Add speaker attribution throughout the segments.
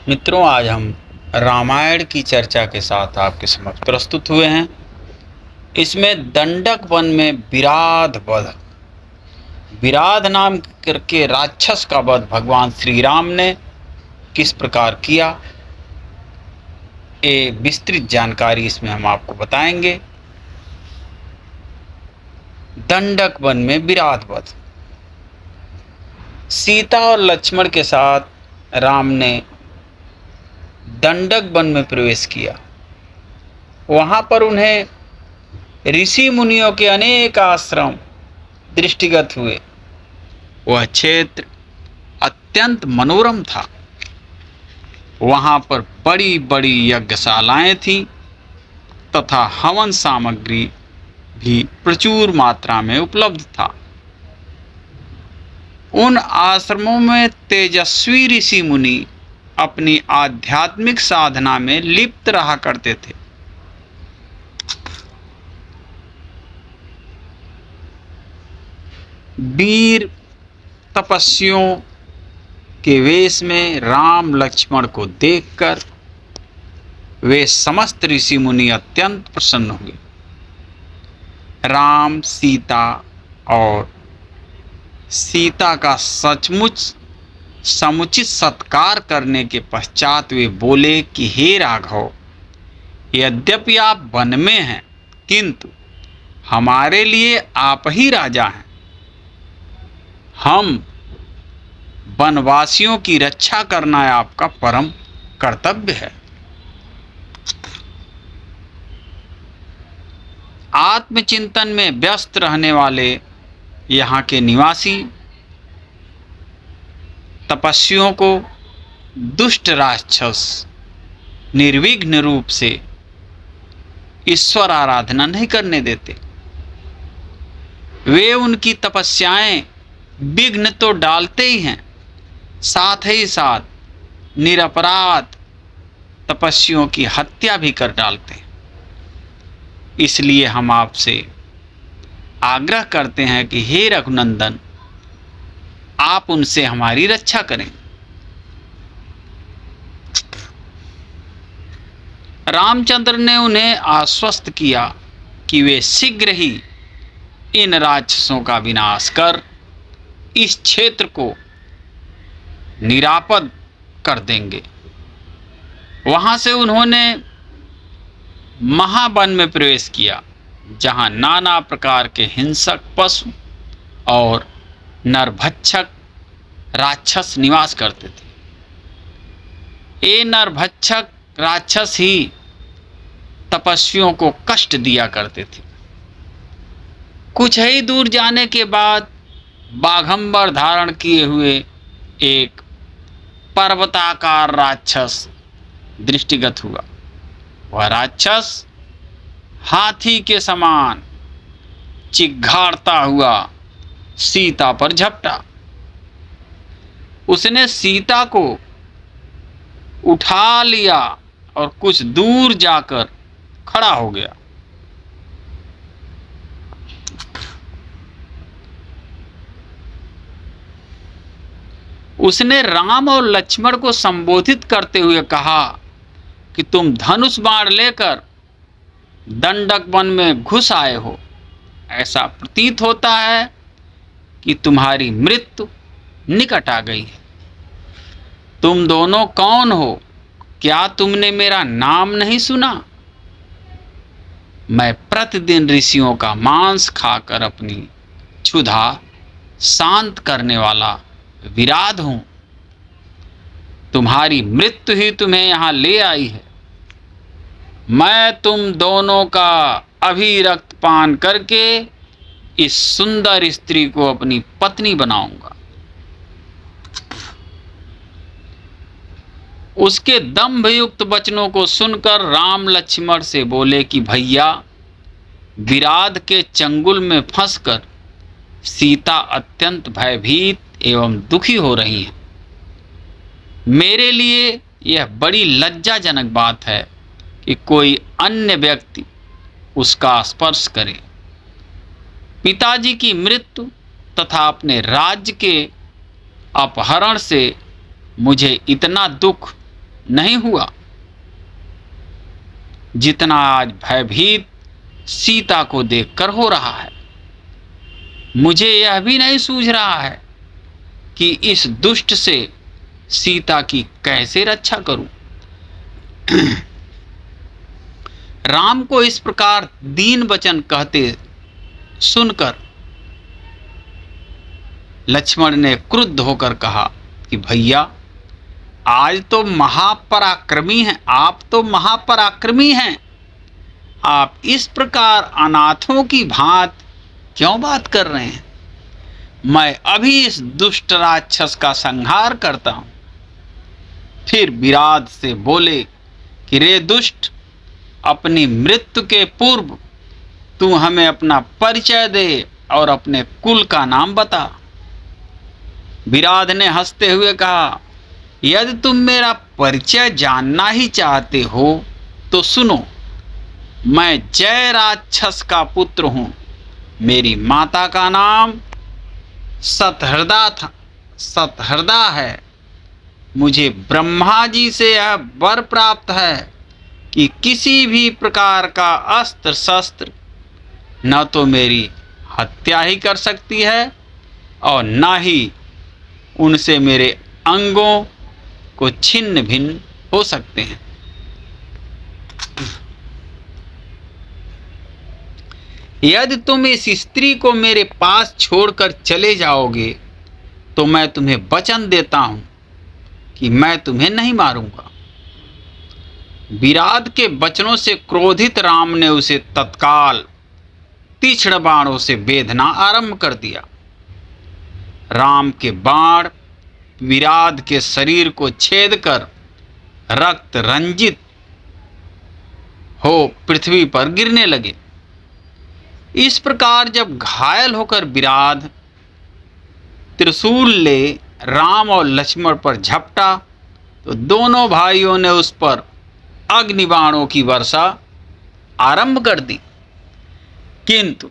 Speaker 1: मित्रों, आज हम रामायण की चर्चा के साथ आपके समक्ष प्रस्तुत हुए हैं। इसमें दंडक वन में विराध वध, विराध नाम करके राक्षस का वध भगवान श्री राम ने किस प्रकार किया, ये विस्तृत जानकारी इसमें हम आपको बताएंगे। दंडक वन में विराध वध। सीता और लक्ष्मण के साथ राम ने दंडक वन में प्रवेश किया। वहाँ पर उन्हें ऋषि मुनियों के अनेक आश्रम दृष्टिगत हुए। वह क्षेत्र अत्यंत मनोरम था। वहाँ पर बड़ी बड़ी यज्ञशालाएं थीं तथा हवन सामग्री भी प्रचुर मात्रा में उपलब्ध था। उन आश्रमों में तेजस्वी ऋषि मुनि अपनी आध्यात्मिक साधना में लिप्त रहा करते थे। वीर तपस्वियों के वेश में राम लक्ष्मण को देखकर वे समस्त ऋषि मुनि अत्यंत प्रसन्न हुए। राम सीता का सचमुच समुचित सत्कार करने के पश्चात वे बोले कि हे राघव, यद्यपि आप वन में हैं, किंतु हमारे लिए आप ही राजा हैं। हम वनवासियों की रक्षा करना आपका परम कर्तव्य है। आत्मचिंतन में व्यस्त रहने वाले यहाँ के निवासी तपस्वियों को दुष्ट राक्षस निर्विघ्न रूप से ईश्वर आराधना नहीं करने देते। वे उनकी तपस्याएं विघ्न तो डालते ही हैं, साथ ही साथ निरपराध तपस्वियों की हत्या भी कर डालते हैं। इसलिए हम आपसे आग्रह करते हैं कि हे रघुनंदन, आप उनसे हमारी रक्षा करें। रामचंद्र ने उन्हें आश्वस्त किया कि वे शीघ्र ही इन राक्षसों का विनाश कर इस क्षेत्र को निरापद कर देंगे। वहां से उन्होंने महावन में प्रवेश किया, जहां नाना प्रकार के हिंसक पशु और नरभक्षक राक्षस निवास करते थे। ये नरभक्षक राक्षस ही तपस्वियों को कष्ट दिया करते थे। कुछ ही दूर जाने के बाद बाघंबर धारण किए हुए एक पर्वताकार राक्षस दृष्टिगत हुआ। वह राक्षस हाथी के समान चिघाड़ता हुआ सीता पर झपटा। उसने सीता को उठा लिया और कुछ दूर जाकर खड़ा हो गया। उसने राम और लक्ष्मण को संबोधित करते हुए कहा कि तुम धनुष बाण लेकर दंडक वन में घुस आए हो। ऐसा प्रतीत होता है कि तुम्हारी मृत्यु निकट आ गई है। तुम दोनों कौन हो? क्या तुमने मेरा नाम नहीं सुना? मैं प्रतिदिन ऋषियों का मांस खाकर अपनी क्षुधा शांत करने वाला विराध हूं। तुम्हारी मृत्यु ही तुम्हें यहां ले आई है। मैं तुम दोनों का अभी रक्तपान करके इस सुंदर स्त्री को अपनी पत्नी बनाऊंगा। उसके दंभयुक्त वचनों को सुनकर राम लक्ष्मण से बोले कि भैया, विराध के चंगुल में फंसकर सीता अत्यंत भयभीत एवं दुखी हो रही है। मेरे लिए यह बड़ी लज्जाजनक बात है कि कोई अन्य व्यक्ति उसका स्पर्श करे। पिताजी की मृत्यु तथा अपने राज्य के अपहरण से मुझे इतना दुख नहीं हुआ जितना आज भयभीत सीता को देखकर हो रहा है। मुझे यह भी नहीं सूझ रहा है कि इस दुष्ट से सीता की कैसे रक्षा करूं। राम को इस प्रकार दीन वचन कहते सुनकर लक्ष्मण ने क्रुद्ध होकर कहा कि भैया, आज तो महापराक्रमी हैं, आप तो महापराक्रमी हैं, आप इस प्रकार अनाथों की भांति क्यों बात कर रहे हैं? मैं अभी इस दुष्ट राक्षस का संहार करता हूं। फिर विराट से बोले कि रे दुष्ट, अपनी मृत्यु के पूर्व तू हमें अपना परिचय दे और अपने कुल का नाम बता। विराट ने हंसते हुए कहा, यदि तुम मेरा परिचय जानना ही चाहते हो तो सुनो, मैं जय राक्षस का पुत्र हूं। मेरी माता का नाम सतहृदा है। मुझे ब्रह्मा जी से यह वर प्राप्त है कि किसी भी प्रकार का अस्त्र शस्त्र न तो मेरी हत्या ही कर सकती है और न ही उनसे मेरे अंगों को छिन्न भिन्न हो सकते हैं। यदि तुम इस स्त्री को मेरे पास छोड़कर चले जाओगे तो मैं तुम्हें वचन देता हूं कि मैं तुम्हें नहीं मारूंगा। विराट के वचनों से क्रोधित राम ने उसे तत्काल तीक्ष्ण बाणों से बेधना आरंभ कर दिया। राम के बाण विराट के शरीर को छेद कर रक्त रंजित हो पृथ्वी पर गिरने लगे। इस प्रकार जब घायल होकर विराट त्रिशूल ले राम और लक्ष्मण पर झपटा तो दोनों भाइयों ने उस पर अग्निबाणों की वर्षा आरंभ कर दी, किंतु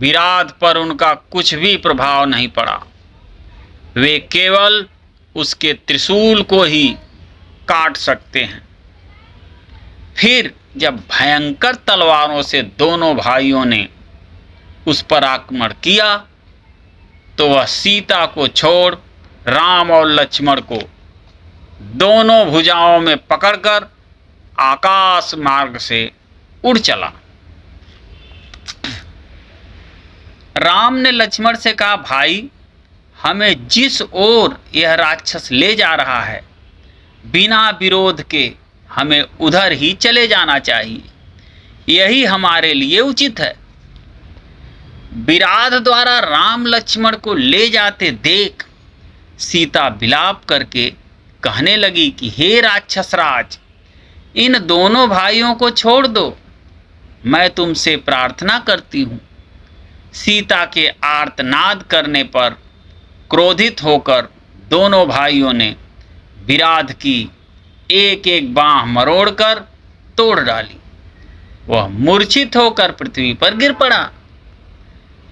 Speaker 1: विराट पर उनका कुछ भी प्रभाव नहीं पड़ा। वे केवल उसके त्रिशूल को ही काट सकते हैं। फिर जब भयंकर तलवारों से दोनों भाइयों ने उस पर आक्रमण किया तो वह सीता को छोड़ राम और लक्ष्मण को दोनों भुजाओं में पकड़कर आकाश मार्ग से उड़ चला। राम ने लक्ष्मण से कहा, भाई, हमें जिस ओर यह राक्षस ले जा रहा है बिना विरोध के हमें उधर ही चले जाना चाहिए। यही हमारे लिए उचित है। विराट द्वारा राम लक्ष्मण को ले जाते देख सीता विलाप करके कहने लगी कि हे राक्षस राज, इन दोनों भाइयों को छोड़ दो, मैं तुमसे प्रार्थना करती हूँ। सीता के आर्तनाद करने पर क्रोधित होकर दोनों भाइयों ने विराट की एक एक बांह मरोड़कर तोड़ डाली। वह मूर्छित होकर पृथ्वी पर गिर पड़ा।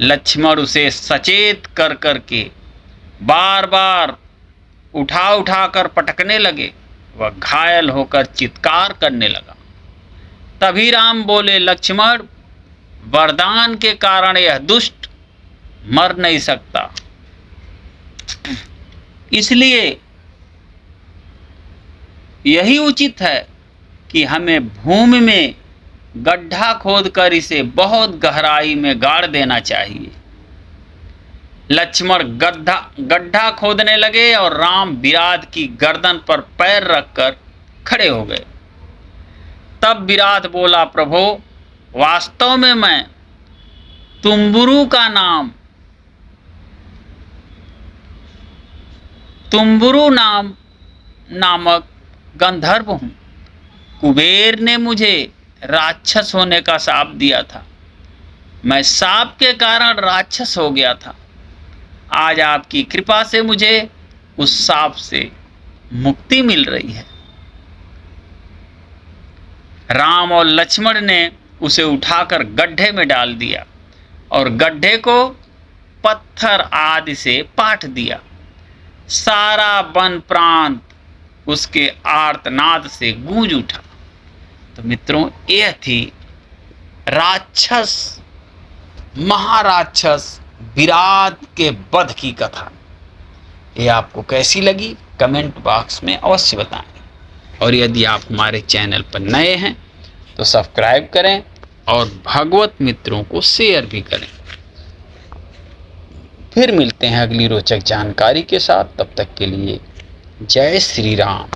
Speaker 1: लक्ष्मण उसे सचेत कर करके बार बार उठा कर पटकने लगे। वह घायल होकर चित्कार करने लगा। तभी राम बोले, लक्ष्मण, वरदान के कारण यह दुष्ट मर नहीं सकता, इसलिए यही उचित है कि हमें भूमि में गड्ढा खोदकर इसे बहुत गहराई में गाड़ देना चाहिए। लक्ष्मण गड्ढा खोदने लगे और राम विराट की गर्दन पर पैर रखकर खड़े हो गए। तब विराट बोला, प्रभो, वास्तव में मैं तुम्बुरु नामक गंधर्व हूं। कुबेर ने मुझे राक्षस होने का शाप दिया था। मैं शाप के कारण राक्षस हो गया था। आज आपकी कृपा से मुझे उस शाप से मुक्ति मिल रही है। राम और लक्ष्मण ने उसे उठाकर गड्ढे में डाल दिया और गड्ढे को पत्थर आदि से पाट दिया। सारा वन प्रांत उसके आर्तनाद से गूंज उठा। तो मित्रों, यह थी राक्षस, महाराक्षस विराट के वध की कथा। ये आपको कैसी लगी कमेंट बॉक्स में अवश्य बताएं। और यदि आप हमारे चैनल पर नए हैं तो सब्सक्राइब करें और भागवत मित्रों को शेयर भी करें। फिर मिलते हैं अगली रोचक जानकारी के साथ। तब तक के लिए जय श्री राम।